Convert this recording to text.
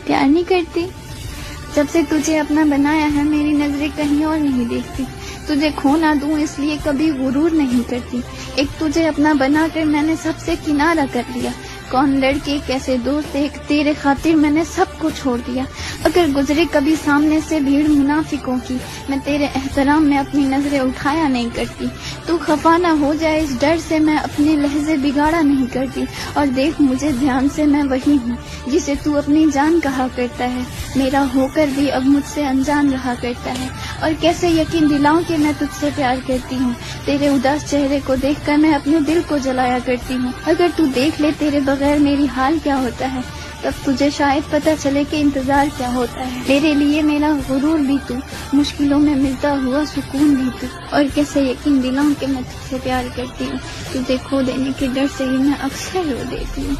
پیار نہیں کرتی؟ جب سے تجھے اپنا بنایا ہے میری نظریں کہیں اور نہیں دیکھتی. تجھے کھو نہ دوں اس لیے کبھی غرور نہیں کرتی. ایک تجھے اپنا بنا کر میں نے سب سے کنارہ کر لیا. کون لڑکے کیسے دوست ایک تیرے خاطر میں نے سب کو چھوڑ دیا. اگر گزرے کبھی سامنے سے بھیڑ منافقوں کی میں تیرے احترام میں اپنی نظریں اٹھایا نہیں کرتی. تو خفا نہ ہو جائے اس ڈر سے میں اپنے لہجے بگاڑا نہیں کرتی. اور دیکھ مجھے دھیان سے میں وہی ہوں جسے تو اپنی جان کہا کرتا ہے. میرا ہو کر بھی اب مجھ سے انجان رہا کرتا ہے. اور کیسے یقین دلاؤں کہ میں تجھ سے پیار کرتی ہوں. تیرے اداس چہرے کو دیکھ کر میں اپنے دل کو جلایا کرتی ہوں. اگر تو دیکھ لے تیرے بغیر میری حال کیا ہوتا ہے تب تجھے شاید پتہ چلے کہ انتظار کیا ہوتا ہے. میرے لیے میرا غرور بھی تو، مشکلوں میں ملتا ہوا سکون بھی تو. اور کیسے یقین دلاؤں کہ میں تجھ سے پیار کرتی ہوں. تجھے کھو دینے کے ڈر سے ہی میں اکثر رو دیتی ہوں.